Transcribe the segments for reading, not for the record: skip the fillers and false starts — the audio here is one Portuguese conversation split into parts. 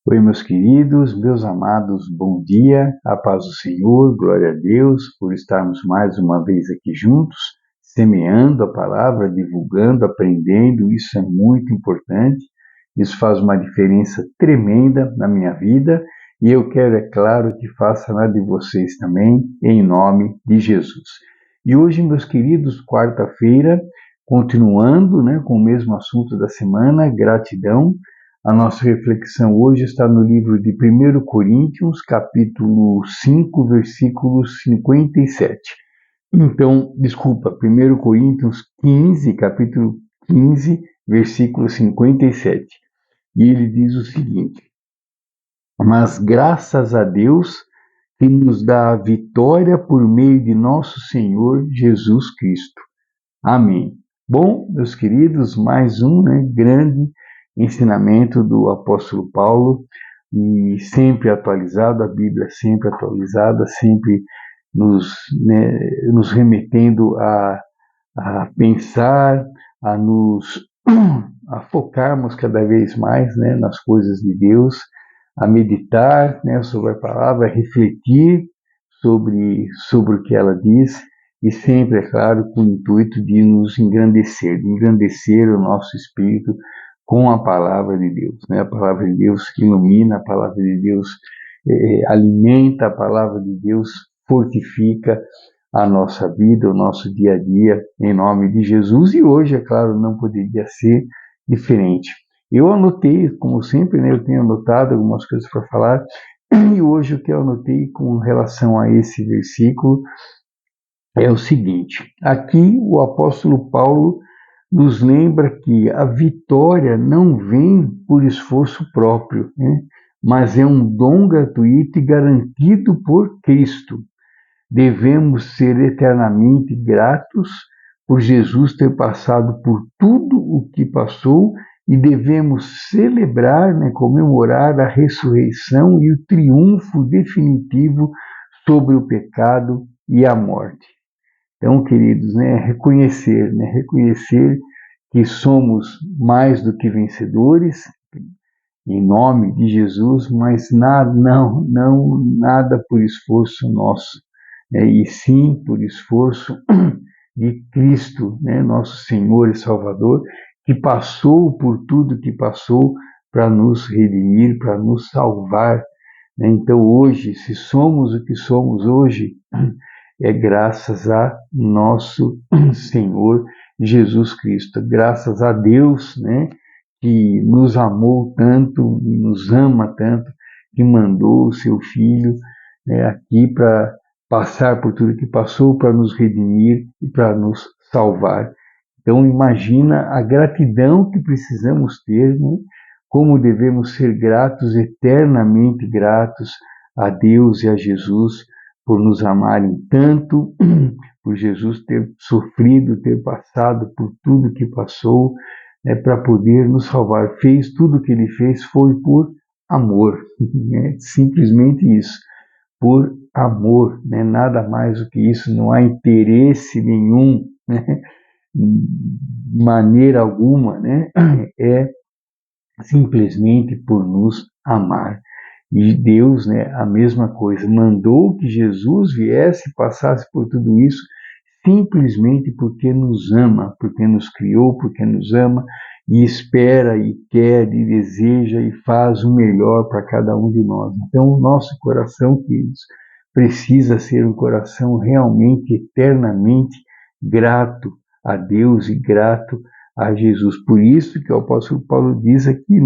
Oi, meus queridos, meus amados, bom dia, a paz do Senhor, glória a Deus por estarmos mais uma vez aqui juntos, semeando a palavra, divulgando, aprendendo, isso é muito importante, isso faz uma diferença tremenda na minha vida e eu quero, é claro, que faça na de vocês também, em nome de Jesus. E hoje, meus queridos, quarta-feira, continuando, com o mesmo assunto da semana, gratidão. A nossa reflexão hoje está no livro de 1 Coríntios, capítulo 5, versículo 57. Então, desculpa, 1 Coríntios 15, capítulo 15, versículo 57. E ele diz o seguinte: mas graças a Deus que nos dá a vitória por meio de nosso Senhor Jesus Cristo. Amém. Bom, meus queridos, mais um grande ensinamento do apóstolo Paulo, e sempre atualizado, a Bíblia sempre atualizada, sempre nos remetendo a pensar, a focarmos cada vez mais nas coisas de Deus, a meditar sobre a palavra, a refletir sobre o que ela diz, e sempre, é claro, com o intuito de nos engrandecer o nosso espírito com a palavra de Deus. A palavra de Deus que ilumina, a palavra de Deus alimenta, a palavra de Deus fortifica a nossa vida, o nosso dia a dia, em nome de Jesus. E hoje, é claro, não poderia ser diferente. Eu anotei, como sempre, eu tenho anotado algumas coisas para falar, e hoje o que eu anotei com relação a esse versículo é o seguinte: aqui o apóstolo Paulo nos lembra que a vitória não vem por esforço próprio, mas é um dom gratuito e garantido por Cristo. Devemos ser eternamente gratos por Jesus ter passado por tudo o que passou e devemos celebrar, comemorar a ressurreição e o triunfo definitivo sobre o pecado e a morte. Então, queridos, reconhecer que somos mais do que vencedores, em nome de Jesus, mas nada por esforço nosso, e sim por esforço de Cristo, nosso Senhor e Salvador, que passou por tudo que passou para nos redimir, para nos salvar. Então, hoje, se somos o que somos hoje, é graças a nosso Senhor Jesus Cristo, graças a Deus, que nos amou tanto e nos ama tanto, que mandou o seu Filho aqui para passar por tudo que passou, para nos redimir e para nos salvar. Então, imagina a gratidão que precisamos ter, como devemos ser gratos, eternamente gratos a Deus e a Jesus, por nos amarem tanto, por Jesus ter sofrido, ter passado por tudo que passou, para poder nos salvar. Fez tudo o que ele fez, foi por amor, simplesmente isso, por amor, nada mais do que isso, não há interesse nenhum, de maneira alguma, é simplesmente por nos amar. E Deus, a mesma coisa, mandou que Jesus viesse e passasse por tudo isso simplesmente porque nos ama, porque nos criou, porque nos ama e espera e quer e deseja e faz o melhor para cada um de nós. Então, o nosso coração, queridos, precisa ser um coração realmente, eternamente grato a Deus e grato a Jesus. Por isso que o apóstolo Paulo diz aqui,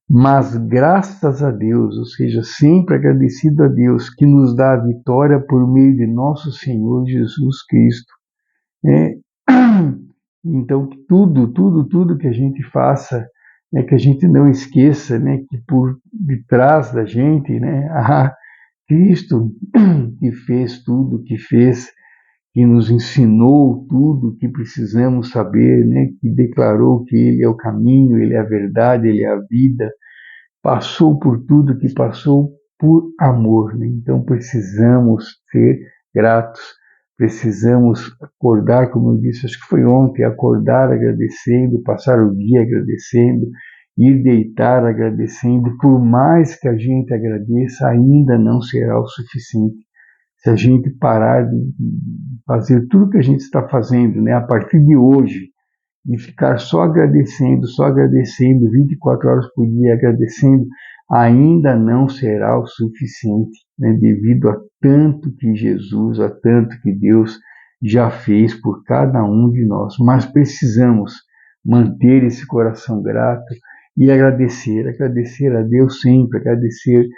mas graças a Deus, ou seja, sempre agradecido a Deus, que nos dá a vitória por meio de nosso Senhor Jesus Cristo. Então, tudo que a gente faça, que a gente não esqueça, que por detrás da gente, há Cristo que fez tudo, que fez, que nos ensinou tudo o que precisamos saber, que declarou que Ele é o caminho, Ele é a verdade, Ele é a vida, passou por tudo que passou por amor. Então precisamos ser gratos, precisamos acordar, como eu disse, acho que foi ontem, acordar agradecendo, passar o dia agradecendo ir deitar agradecendo, por mais que a gente agradeça, ainda não será o suficiente. Se a gente parar de fazer tudo que a gente está fazendo, né, a partir de hoje, e ficar só agradecendo 24 horas por dia, agradecendo, ainda não será o suficiente, né, devido a tanto que Jesus, a tanto que Deus já fez por cada um de nós. Mas precisamos manter esse coração grato e agradecer a Deus sempre, agradecer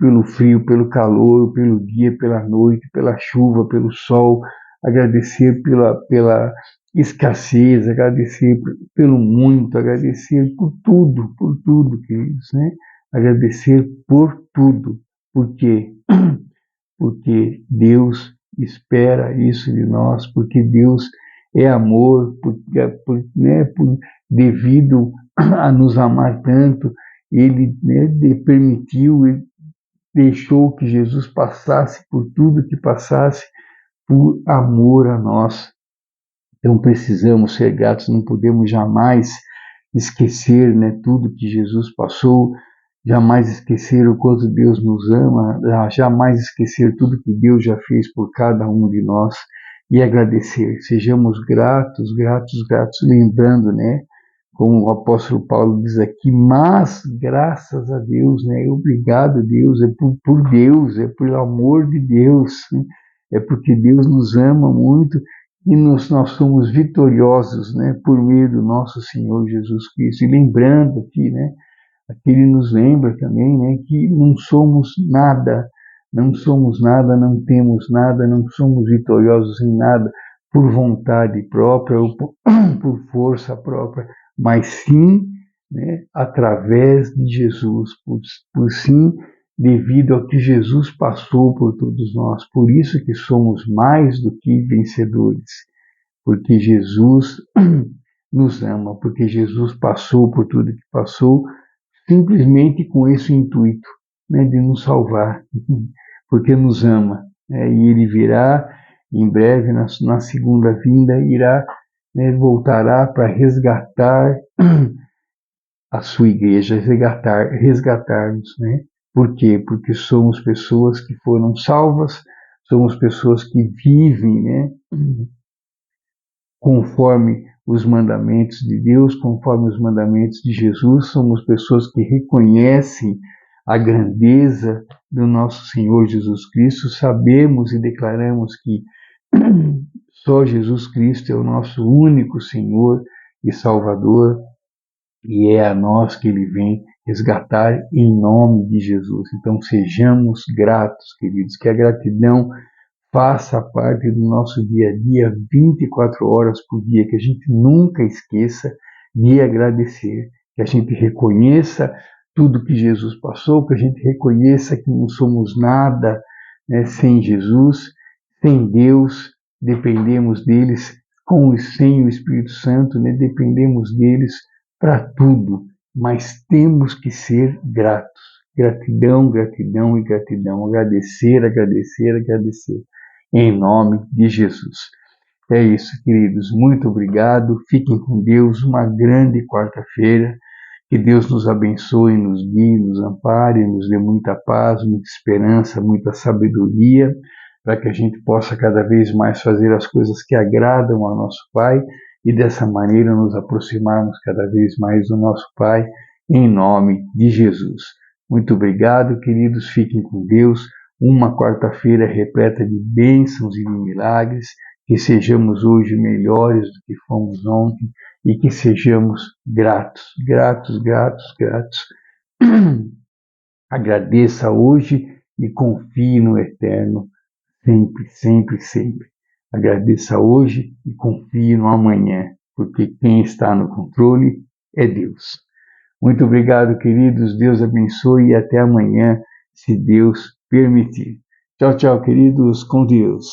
pelo frio, pelo calor, pelo dia, pela noite, pela chuva, pelo sol, agradecer pela escassez, agradecer pelo muito, agradecer por tudo, queridos, né? Agradecer por tudo. Por quê? Porque Deus espera isso de nós, porque Deus é amor, devido a nos amar tanto, Ele, né, permitiu, deixou que Jesus passasse por tudo que passasse por amor a nós. Então precisamos ser gratos, não podemos jamais esquecer, né, tudo que Jesus passou, jamais esquecer o quanto Deus nos ama, jamais esquecer tudo que Deus já fez por cada um de nós e agradecer. Sejamos gratos, gratos, gratos, lembrando, né, como o apóstolo Paulo diz aqui, mas graças a Deus, né? Obrigado Deus, é por Deus, é pelo amor de Deus, né? É porque Deus nos ama muito e nós somos vitoriosos, né? Por meio do nosso Senhor Jesus Cristo. E lembrando aqui, né? Aqui ele nos lembra também, né? Que não somos nada, não temos nada, não somos vitoriosos em nada por vontade própria ou por força própria, mas sim, né, através de Jesus, por sim, devido ao que Jesus passou por todos nós. Por isso que somos mais do que vencedores, porque Jesus nos ama, porque Jesus passou por tudo que passou, simplesmente com esse intuito, né, de nos salvar, porque nos ama, né, e Ele virá em breve, na segunda vinda, irá, né, voltará para resgatar a sua igreja, resgatar-nos, né? Por quê? Porque somos pessoas que foram salvas, somos pessoas que vivem, né, conforme os mandamentos de Deus, conforme os mandamentos de Jesus, somos pessoas que reconhecem a grandeza do nosso Senhor Jesus Cristo, sabemos e declaramos que só Jesus Cristo é o nosso único Senhor e Salvador, e é a nós que Ele vem resgatar em nome de Jesus. Então sejamos gratos, queridos, que a gratidão faça parte do nosso dia a dia, 24 horas por dia, que a gente nunca esqueça de agradecer, que a gente reconheça tudo que Jesus passou, que a gente reconheça que não somos nada, né, sem Jesus, sem Deus, dependemos deles, com e sem o Espírito Santo, né, dependemos deles para tudo, mas temos que ser gratos. Gratidão, gratidão e gratidão. Agradecer, agradecer, agradecer em nome de Jesus. É isso, queridos. Muito obrigado. Fiquem com Deus. Uma grande quarta-feira. Que Deus nos abençoe, nos guie, nos ampare, nos dê muita paz, muita esperança, muita sabedoria, para que a gente possa cada vez mais fazer as coisas que agradam ao nosso Pai e dessa maneira nos aproximarmos cada vez mais do nosso Pai, em nome de Jesus. Muito obrigado, queridos. Fiquem com Deus. Uma quarta-feira repleta de bênçãos e de milagres, que sejamos hoje melhores do que fomos ontem e que sejamos gratos, gratos, gratos, gratos. Agradeça hoje e confie no Eterno sempre, sempre, sempre. Agradeça hoje e confie no amanhã, porque quem está no controle é Deus. Muito obrigado, queridos. Deus abençoe e até amanhã, se Deus permitir. Tchau, tchau, queridos. Com Deus.